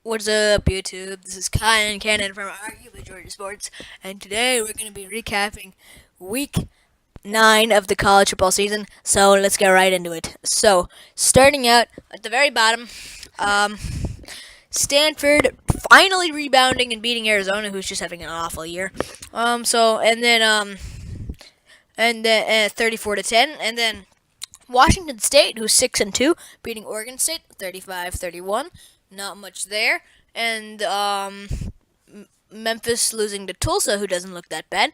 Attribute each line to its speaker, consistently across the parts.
Speaker 1: What's up, YouTube? This is Kyan Cannon from Arguably Georgia Sports, and today we're going to be recapping Week 9 of the college football season. So let's get right into it. So, starting out at the very bottom, um, Stanford finally rebounding and beating Arizona, who's just having an awful year. And then 34-10, and then Washington State, who's 6-2, beating Oregon State 35-31. Not much there. And Memphis losing to Tulsa, who doesn't look that bad.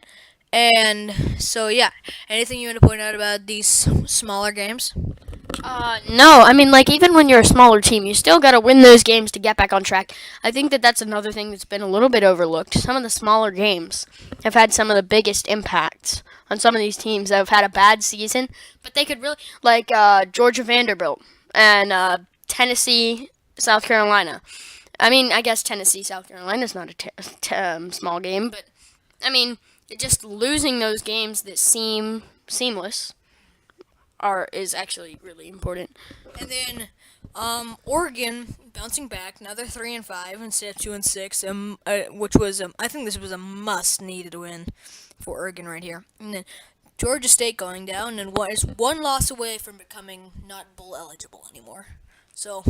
Speaker 1: And so yeah, anything you want to point out about these smaller games?
Speaker 2: No, I mean, like, even when you're a smaller team, you still got to win those games to get back on track. I think that that's another thing that's been a little bit overlooked. Some of the smaller games have had some of the biggest impacts on some of these teams that have had a bad season, but they could really, like, Georgia Vanderbilt and Tennessee, South Carolina. I mean, I guess Tennessee, South Carolina is not a small game, but I mean, just losing those games that seem seamless are is actually really important.
Speaker 1: And then Oregon bouncing back, another 3-5 instead of 2-6, which was I think this was a must-needed win for Oregon right here. And then Georgia State going down, and what is one loss away from becoming not bowl eligible anymore. So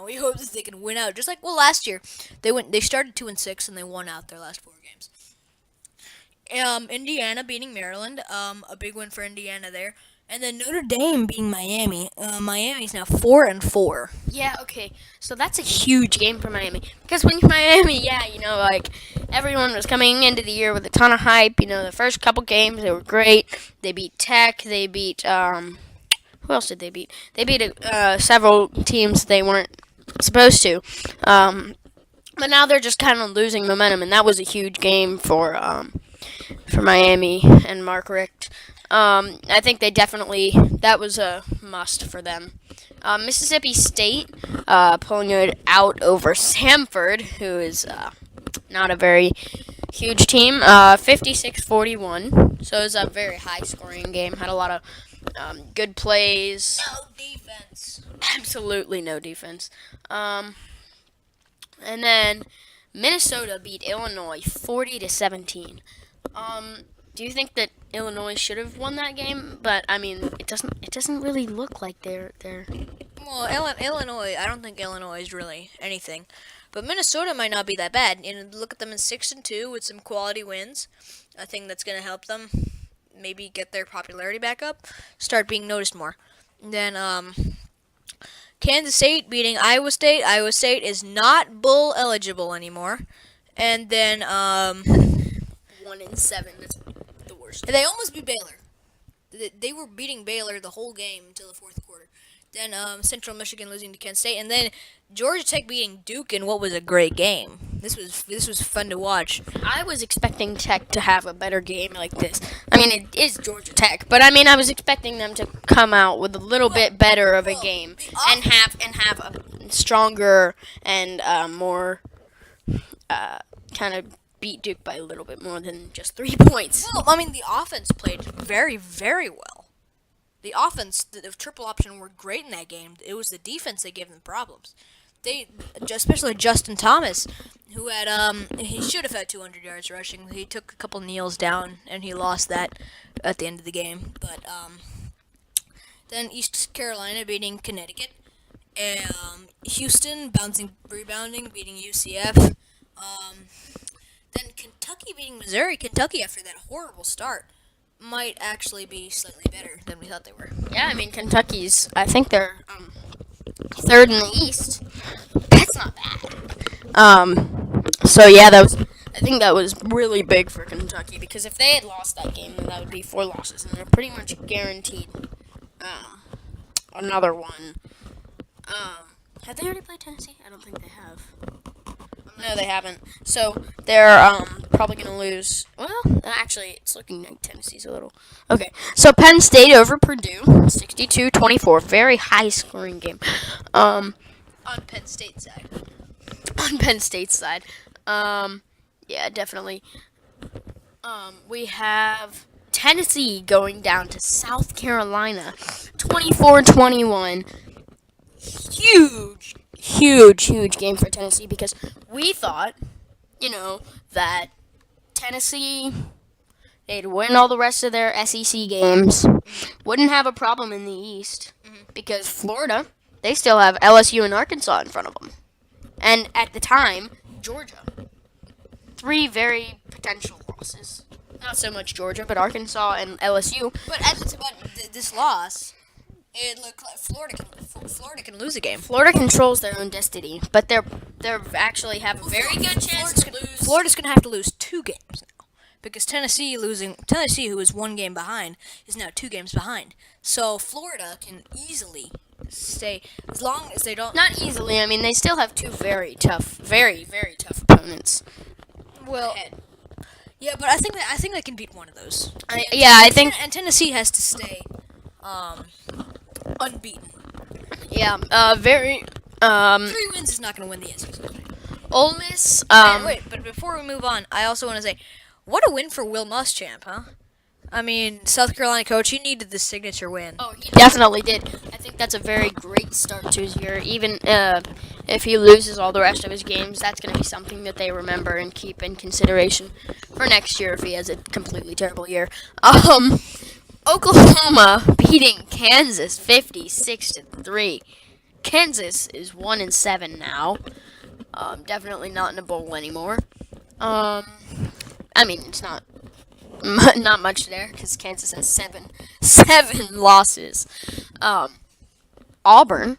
Speaker 1: we hope that they can win out, just like last year. They started 2-6 and they won out their last 4 games. Indiana beating Maryland, a big win for Indiana there. And then Notre Dame beating Miami. Miami's now 4-4.
Speaker 2: Yeah, okay. So that's a huge game for Miami. Because when you're Miami, yeah, like everyone was coming into the year with a ton of hype. The first couple games they were great. They beat Tech. They beat who else did they beat? They beat several teams they weren't supposed to. But now they're just kind of losing momentum, and that was a huge game for Miami and Mark Richt. I think they definitely that was a must for them. Mississippi State pulling it out over Samford, who is not a very huge team. 56-41. So it was a very high scoring game. Had a lot of good plays.
Speaker 1: No defense.
Speaker 2: Absolutely no defense. And then Minnesota beat Illinois 40-17. Do you think that Illinois should have won that game? But I mean, it doesn't. It doesn't really look like they're.
Speaker 1: Well, Illinois, I don't think Illinois is really anything. But Minnesota might not be that bad. Look at them in 6-2 with some quality wins. I think that's going to help them maybe get their popularity back up, start being noticed more. Then Kansas State beating Iowa State. Iowa State is not bowl eligible anymore. And then
Speaker 2: 1-7. That's the worst.
Speaker 1: they almost beat Baylor. They were beating Baylor the whole game until the fourth quarter. Then Central Michigan losing to Kent State, and then Georgia Tech beating Duke in what was a great game. This was fun to watch.
Speaker 2: I was expecting Tech to have a better game like this. I mean, it is Georgia Tech, but I mean, I was expecting them to come out with a little bit better of a game and have a stronger and more kind of beat Duke by a little bit more than just 3 points.
Speaker 1: Well, I mean the offense played very very well. The offense, the triple option were great in that game. It was the defense that gave them problems. They, especially Justin Thomas, who had he should have had 200 yards rushing. He took a couple kneels down and he lost that at the end of the game. But then East Carolina beating Connecticut, and Houston rebounding, beating UCF. Then Kentucky beating Missouri. Kentucky, after that horrible start, might actually be slightly better than we thought they were.
Speaker 2: Yeah, I mean Kentucky's. I think they're third in the East. That's not bad. So yeah, that was. I think that was really big for Kentucky because if they had lost that game, then that would be 4 losses, and they're pretty much guaranteed another one. Have they already played Tennessee? I don't think they have. No, they haven't. So they're probably gonna lose. Well, actually, it's looking like Tennessee's a little. Okay, so Penn State over Purdue, 62-24, very high scoring game.
Speaker 1: On Penn State side.
Speaker 2: On Penn State's side, yeah, definitely. We have Tennessee going down to South Carolina, 24-21. Huge, huge, huge game for Tennessee because we thought, that Tennessee, they'd win all the rest of their SEC games, wouldn't have a problem in the East because Florida, they still have LSU and Arkansas in front of them. And at the time, Georgia. 3 very potential losses. Not so much Georgia, but Arkansas and LSU.
Speaker 1: But this loss, it looked like Florida can lose a game.
Speaker 2: Florida controls their own destiny, but they're actually have a very good chance to lose.
Speaker 1: Florida's going to have to lose 2 games now because Tennessee, who was 1 game behind, is now 2 games behind. So Florida can easily stay as long as they don't.
Speaker 2: Not easily. I mean, they still have 2 very tough, very, very tough opponents.
Speaker 1: Well,
Speaker 2: ahead.
Speaker 1: yeah, but I think they can beat one of those.
Speaker 2: I think.
Speaker 1: And Tennessee has to stay unbeaten.
Speaker 2: Yeah. Very.
Speaker 1: 3 wins is not going to win the SEC.
Speaker 2: Ole Miss.
Speaker 1: Wait, but before we move on, I also want to say, what a win for Will Muschamp, huh? I mean, South Carolina coach, he needed the signature win.
Speaker 2: Oh, he definitely did. I think that's a very great start to his year. Even if he loses all the rest of his games, that's going to be something that they remember and keep in consideration for next year if he has a completely terrible year. Oklahoma beating Kansas 56-3. Kansas is 1-7 now. Definitely not in a bowl anymore. I mean, it's not much there because Kansas has seven losses. Auburn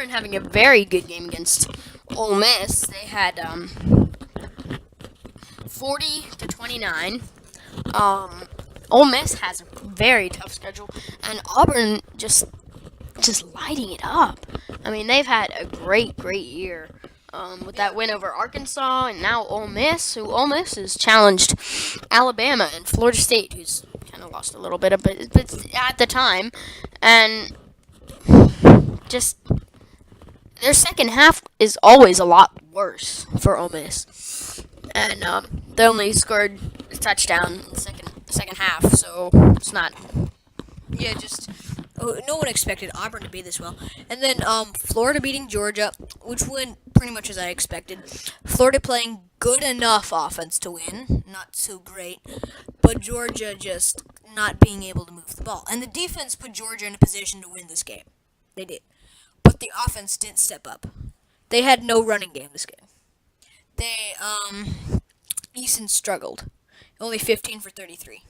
Speaker 2: having a very good game against Ole Miss. They had 40-29. Ole Miss has a very tough schedule, and Auburn just lighting it up. I mean, they've had a great year. With that win over Arkansas and now Ole Miss, Ole Miss has challenged Alabama and Florida State, who's kind of lost a little bit of it at the time, and just their second half is always a lot worse for Ole Miss, and they only scored a touchdown in the second half, so it's not.
Speaker 1: Yeah, no one expected Auburn to be this well. And then Florida beating Georgia, which went pretty much as I expected. Florida playing good enough offense to win, not so great, but Georgia just not being able to move the ball. And the defense put Georgia in a position to win this game. They did. But the offense didn't step up. They had no running game this game. Eason struggled. Only 15 for 33.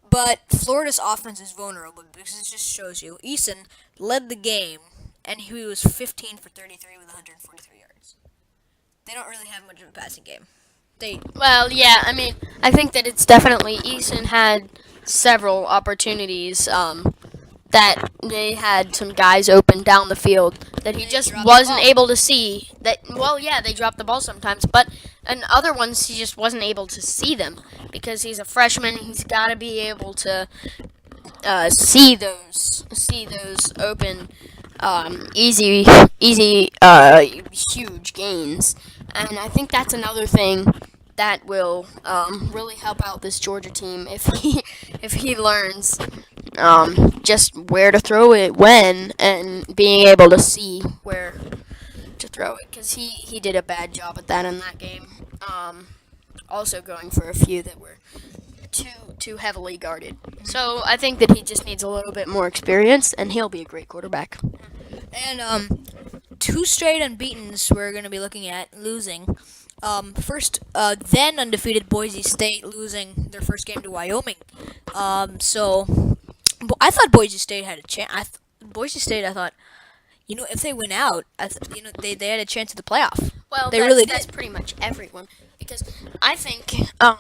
Speaker 1: But Florida's offense is vulnerable because it just shows you. Eason led the game, and he was 15 for 33 with 143 yards. They don't really have much of a passing game.
Speaker 2: Well, yeah, I mean, I think that it's definitely Eason had several opportunities that they had some guys open down the field that he just wasn't able to see. They dropped the ball sometimes, but in other ones he just wasn't able to see them because he's a freshman. He's got to be able to see those open, easy, huge gains. And I think that's another thing that will really help out this Georgia team if he learns just where to throw it when and being able to see where to throw it, because he did a bad job at that in that game. Also going for a few that were too heavily guarded. So I think that he just needs a little bit more experience, and he'll be a great quarterback.
Speaker 1: And 2 straight unbeatens we're going to be looking at losing. First, then undefeated Boise State losing their first game to Wyoming. So I thought Boise State had a chance. I thought, if they went out, they had a chance at the playoff.
Speaker 2: Well, that's pretty much everyone, because I think
Speaker 1: I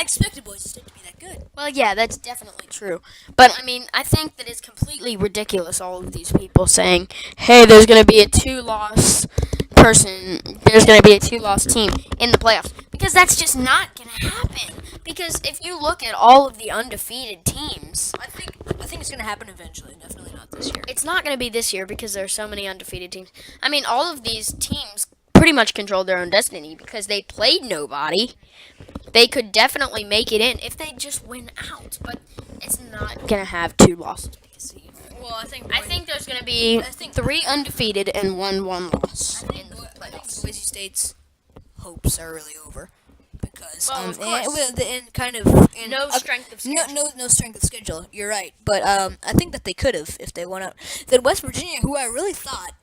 Speaker 1: expected Boise State to be that good.
Speaker 2: Well, yeah, that's definitely true. But I mean, I think that it's completely ridiculous. All of these people saying, "Hey, there's going to be a 2-loss person. There's going to be a 2-loss team in the playoffs," because that's just not going to happen. Because if you look at all of the undefeated teams,
Speaker 1: I think it's going to happen eventually. Definitely not this year.
Speaker 2: It's not going to be this year because there are so many undefeated teams. I mean, all of these teams pretty much controlled their own destiny because they played nobody. They could definitely make it in if they just win out, but it's not going to have 2 losses.
Speaker 1: Well, I
Speaker 2: think there's going to be 3 undefeated and 1 loss in the
Speaker 1: I think
Speaker 2: playoffs.
Speaker 1: Boise State's hopes are really over because
Speaker 2: Well, of course. No strength of schedule.
Speaker 1: no strength of schedule. You're right, but I think that they could have if they went out. Then West Virginia, who I really thought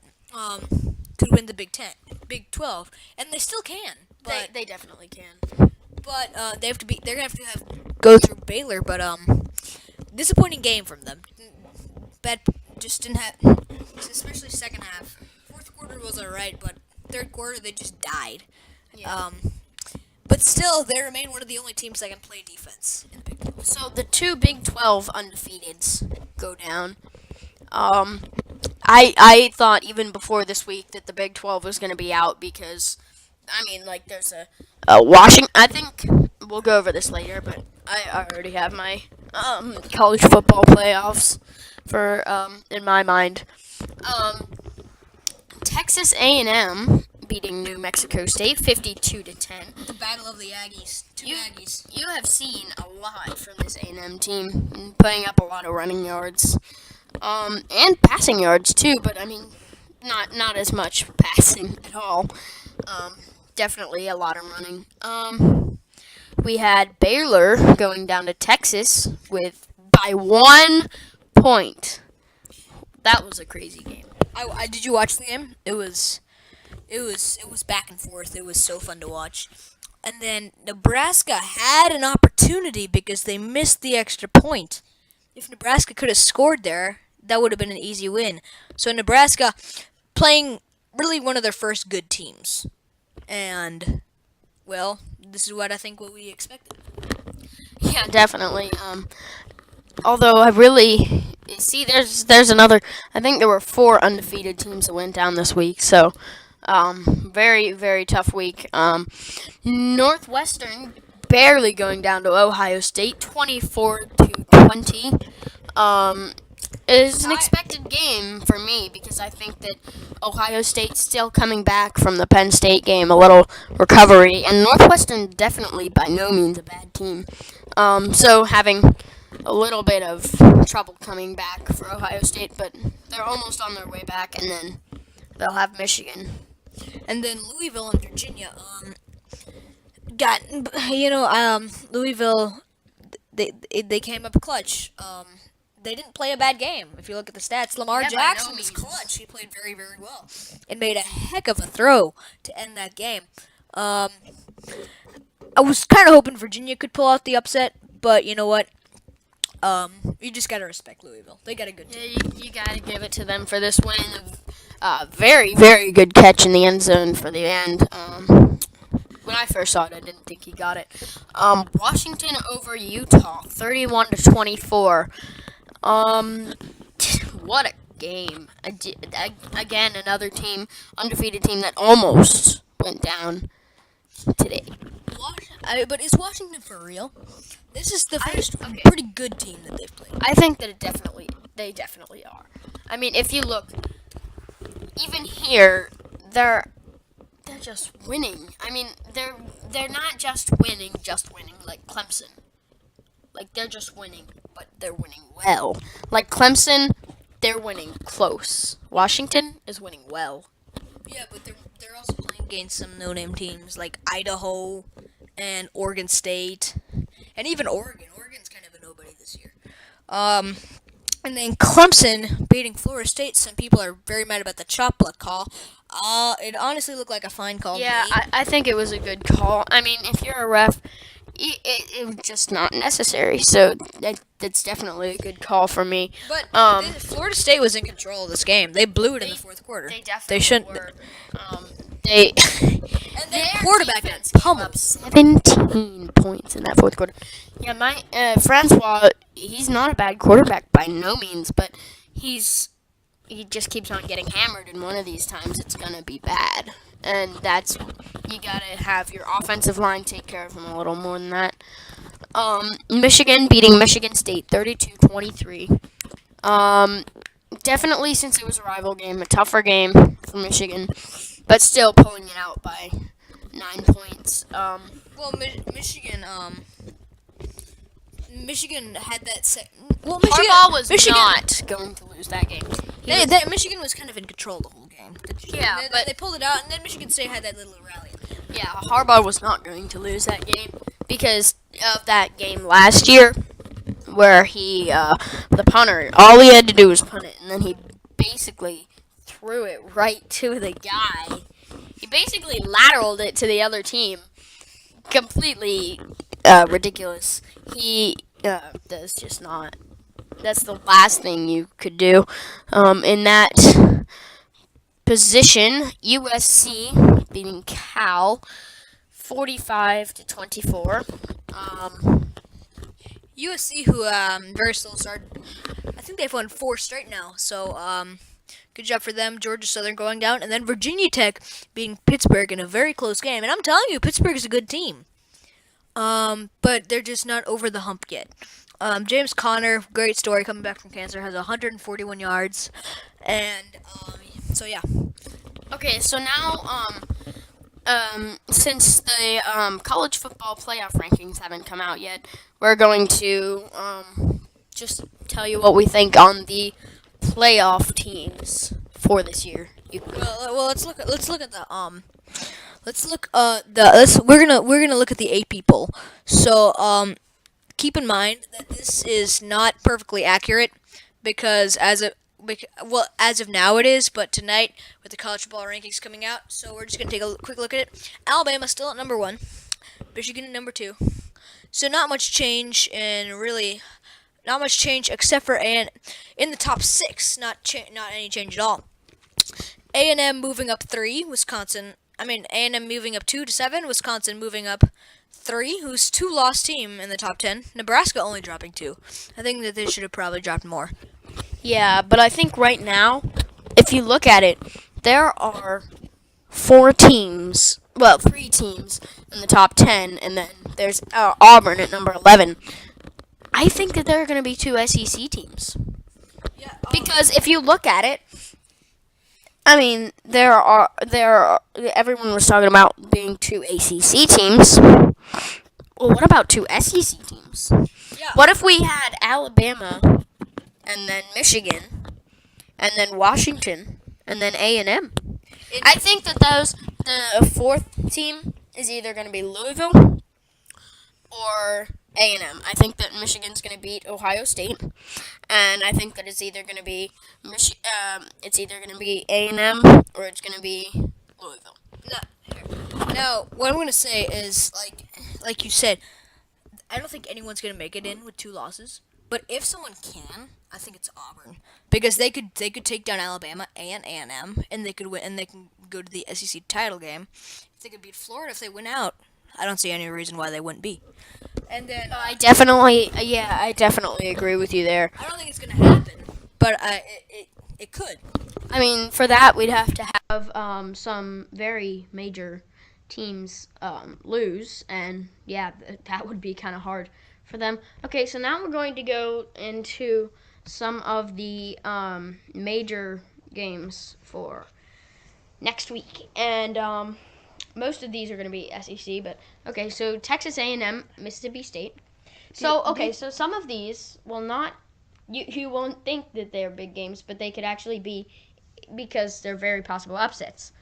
Speaker 1: could win the Big 12, and they still can. But
Speaker 2: They definitely can.
Speaker 1: they have to be. They're gonna have to go through Baylor, but disappointing game from them. Bad, just didn't have, especially second half. Fourth quarter was alright, but third quarter they just died.
Speaker 2: Yeah.
Speaker 1: But still, they remain one of the only teams that can play defense in the Big 12.
Speaker 2: So the 2 Big 12 undefeateds go down. I thought even before this week that the Big 12 was going to be out because, I mean, like there's a Washington. I think we'll go over this later, but I already have my college football playoffs for in my mind. Texas A&M beating New Mexico State 52-10.
Speaker 1: The battle of the Aggies. Two Aggies.
Speaker 2: You have seen a lot from this A&M team, putting up a lot of running yards, and passing yards too. But I mean, not as much passing at all. Definitely a lot of running. We had Baylor going down to Texas by 1 point. That was a crazy game.
Speaker 1: Did you watch the game? It was back and forth. It was so fun to watch. And then Nebraska had an opportunity because they missed the extra point. If Nebraska could have scored there, that would have been an easy win. So Nebraska playing really one of their first good teams. And well, this is what we expected.
Speaker 2: Yeah, definitely. Although I really see there's another. I think there were 4 undefeated teams that went down this week. So, very very tough week. Northwestern barely going down to Ohio State, 24-20. It is an expected game for me because I think that Ohio State's still coming back from the Penn State game, a little recovery, and Northwestern definitely by no means a bad team. So having a little bit of trouble coming back for Ohio State, but they're almost on their way back, and then they'll have Michigan.
Speaker 1: And then Louisville and Virginia Louisville they came up clutch. They didn't play a bad game. If you look at the stats, Lamar Jackson was clutch. He played very, very well and made a heck of a throw to end that game. I was kind of hoping Virginia could pull out the upset, but you know what? You just gotta respect Louisville. They got a good team.
Speaker 2: Yeah, you gotta give it to them for this win. Very, very good catch in the end zone for the end. When I first saw it, I didn't think he got it. Washington over Utah, 31-24. What a game! Again, another team, undefeated team that almost went down today.
Speaker 1: But is Washington for real? This is the first pretty good team that they've played.
Speaker 2: I think that they definitely are. I mean, if you look, even here, they're just winning. I mean, they're not just winning like Clemson. Like they're just winning, but they're winning well. Like Clemson, they're winning close. Washington is winning well.
Speaker 1: Yeah, but they're also playing against some no-name teams like Idaho and Oregon State, and even Oregon. Oregon's kind of a nobody this year. And then Clemson beating Florida State. Some people are very mad about the chop block call. It honestly looked like a fine call.
Speaker 2: Yeah, I think it was a good call. I mean, if you're a ref, it was just not necessary. So that's definitely a good call for me.
Speaker 1: But Florida State was in control of this game. They blew it in the fourth quarter.
Speaker 2: They definitely
Speaker 1: shouldn't.
Speaker 2: were.
Speaker 1: And their quarterback got pummeled.
Speaker 2: 17 points in that fourth quarter. Yeah, my Francois, he's not a bad quarterback by no means, but he just keeps on getting hammered, and one of these times it's gonna be bad. And you gotta have your offensive line take care of him a little more than that. Michigan beating Michigan State 32-23. Definitely, since it was a rival game, a tougher game for Michigan, but still pulling it out by 9 points.
Speaker 1: Well, Michigan Michigan had that. Well, Michigan
Speaker 2: Harbaugh was
Speaker 1: Michigan,
Speaker 2: not going to lose that game.
Speaker 1: Michigan was kind of in control the whole game.
Speaker 2: Yeah, but
Speaker 1: they pulled it out, and then Michigan State had that little rally.
Speaker 2: yeah, Harbaugh was not going to lose that game because of that game last year where he, the punter, all he had to do was punt it, and then he basically threw it right to the guy. He basically lateraled it to the other team. Completely ridiculous. He does just not. That's the last thing you could do in that position. USC beating Cal 45-24.
Speaker 1: USC, who very slow started. I think they've won 4 straight now. So good job for them. Georgia Southern going down, and then Virginia Tech beating Pittsburgh in a very close game. And I'm telling you, Pittsburgh is a good team. But they're just not over the hump yet. James Conner, great story, coming back from cancer, has 141 yards, and so yeah.
Speaker 2: Okay, so now since the college football playoff rankings haven't come out yet, we're going to just tell you what we think on the playoff teams for this year.
Speaker 1: Well, let's look at the we're gonna look at the AP poll. So keep in mind that this is not perfectly accurate because as of now it is, but tonight with the college football rankings coming out, so we're just gonna take a quick look at it. Alabama still at number 1, Michigan at number 2. So not much change, and really not much change except for in the top 6. Not any change at all. A&M moving up 3, A&M moving up 2 to 7, Wisconsin moving up 3, who's 2-loss team in the top 10. Nebraska only dropping 2. I think that they should have probably dropped more.
Speaker 2: Yeah, but I think right now, if you look at it, there are 3 teams in the top 10, and then there's Auburn at number 11. I think that there are going to be 2 SEC teams.
Speaker 1: Yeah,
Speaker 2: Because if you look at it, I mean, everyone was talking about being 2 ACC teams. Well, what about 2 SEC teams?
Speaker 1: yeah.
Speaker 2: What if we had Alabama, and then Michigan, and then Washington, and then A&M? I think that the 4th team is either going to be Louisville or A&M. I think that Michigan's going to beat Ohio State, and I think that it's either going to be A&M or it's going to be Louisville.
Speaker 1: Now, what I'm gonna say is, like you said, I don't think anyone's gonna make it in with 2 losses. But if someone can, I think it's Auburn, because they could take down Alabama and A&M, and they could win, and they can go to the SEC title game. If they could beat Florida, if they win out, I don't see any reason why they wouldn't be. And then
Speaker 2: I definitely agree with you there.
Speaker 1: I don't think it's gonna happen, but it could.
Speaker 2: I mean, for that, we'd have to have some very major teams lose, and yeah, that would be kind of hard for them. Okay, so now we're going to go into some of the major games for next week, and most of these are going to be SEC, but okay, so Texas A&M, Mississippi State. So, okay, so some of these will not, you won't think that they're big games, but they could actually be, because they're very possible upsets.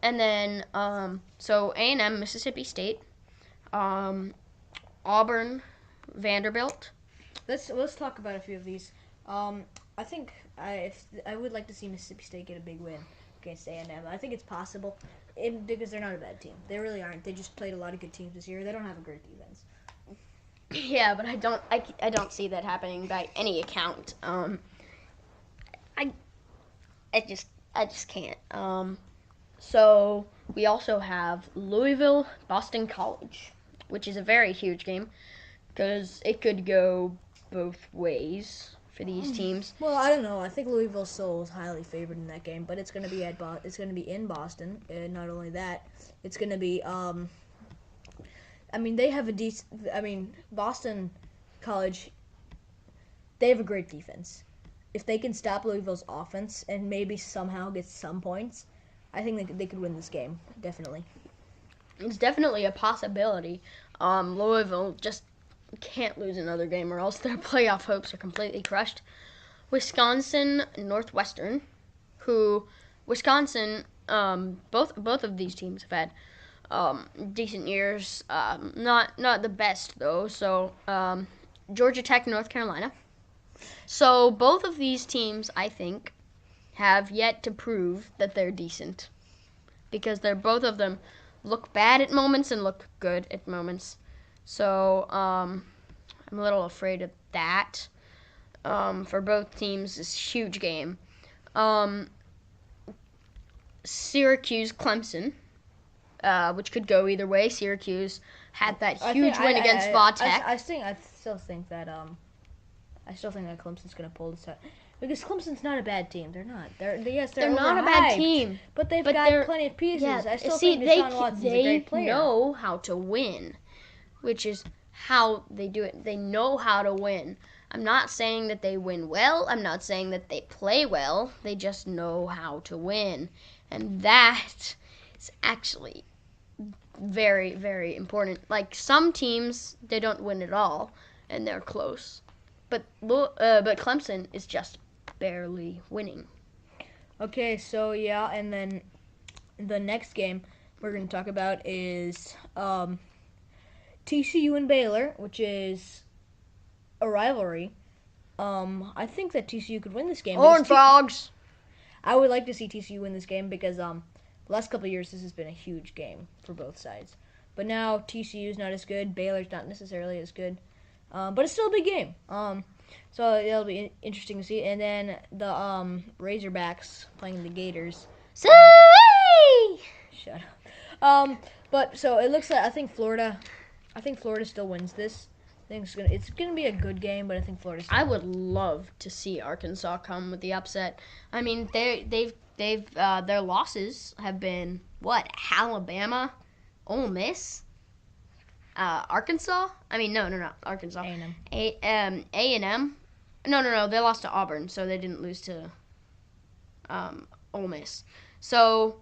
Speaker 2: And then, so A&M, Mississippi State, Auburn, Vanderbilt.
Speaker 1: Let's talk about a few of these. I think I would like to see Mississippi State get a big win against A&M. I think it's possible, because they're not a bad team. They really aren't. They just played a lot of good teams this year. They don't have a great defense.
Speaker 2: Yeah, but I don't see that happening by any account. I just can't. So we also have Louisville, Boston College, which is a very huge game because it could go both ways for these teams.
Speaker 1: Well, I don't know. I think Louisville still is highly favored in that game, but it's going to be in Boston, and not only that, it's going to be they have a decent. Boston College. They have a great defense. If they can stop Louisville's offense and maybe somehow get some points, I think they could win this game. Definitely.
Speaker 2: It's definitely a possibility. Louisville just can't lose another game or else their playoff hopes are completely crushed. Wisconsin Northwestern, who Wisconsin, both of these teams have had decent years. Not the best though. So Georgia Tech, North Carolina. So both of these teams, I think, have yet to prove that they're decent because they're both of them look bad at moments and look good at moments. So I'm a little afraid of that. For both teams, this huge game. Syracuse, Clemson, which could go either way. Syracuse had that huge win against Va-Tech.
Speaker 1: I still think that Clemson's gonna pull this out because Clemson's not a bad team. They're not. They're
Speaker 2: not a bad
Speaker 1: overhyped,
Speaker 2: team,
Speaker 1: but they've
Speaker 2: but
Speaker 1: got
Speaker 2: they're-
Speaker 1: plenty of pieces.
Speaker 2: Yeah,
Speaker 1: I still
Speaker 2: see,
Speaker 1: think Deshaun Watson's a great player.
Speaker 2: They know how to win, which is how they do it. They know how to win. I'm not saying that they win well. I'm not saying that they play well. They just know how to win. And that is actually very, very important. Like some teams, they don't win at all, and they're close. But Clemson is just barely winning.
Speaker 1: Okay, so yeah, and then the next game we're going to talk about is TCU and Baylor, which is a rivalry. I think that TCU could win this game.
Speaker 2: Horned Frogs.
Speaker 1: I would like to see TCU win this game because the last couple of years this has been a huge game for both sides. But now TCU's not as good. Baylor's not necessarily as good. But it's still a big game. So it'll be interesting to see. And then the Razorbacks playing the Gators.
Speaker 2: Say!
Speaker 1: Shut up. But so it looks like I think Florida still wins this. I think it's gonna be a good game, but I think Florida.
Speaker 2: I would love to see Arkansas come with the upset. I mean, they've their losses have been what? Alabama, Ole Miss, Arkansas. I mean, no, Arkansas.
Speaker 1: A&M.
Speaker 2: A&M. No, they lost to Auburn, so they didn't lose to Ole Miss. So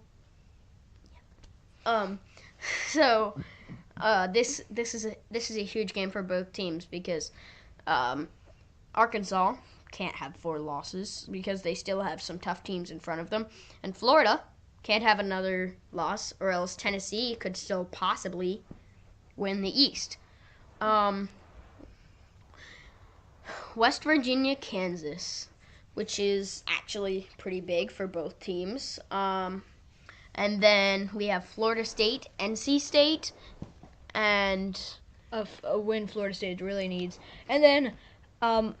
Speaker 2: this is a huge game for both teams because Arkansas can't have 4 losses because they still have some tough teams in front of them, and Florida can't have another loss, or else Tennessee could still possibly win the East. West Virginia, Kansas, which is actually pretty big for both teams. And then we have Florida State, NC State, and
Speaker 1: A win Florida State really needs. And then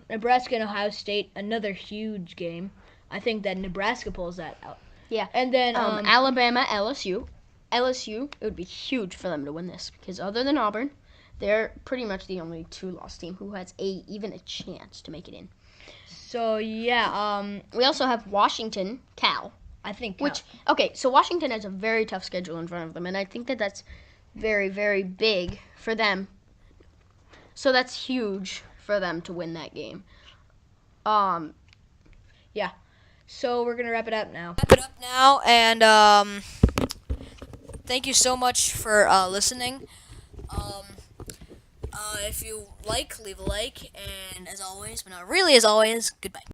Speaker 1: Nebraska and Ohio State, another huge game. I think that Nebraska pulls that out.
Speaker 2: yeah.
Speaker 1: And then
Speaker 2: Alabama, LSU. LSU, it would be huge for them to win this because other than Auburn, they're pretty much the only 2-loss team who has even a chance to make it in.
Speaker 1: So yeah,
Speaker 2: We also have Washington, Cal.
Speaker 1: I think
Speaker 2: So Washington has a very tough schedule in front of them, and I think that that's very, very big for them. So that's huge for them to win that game.
Speaker 1: So we're gonna wrap it up now. And thank you so much for listening. If you like, leave a like, and as always, but not really as always, goodbye.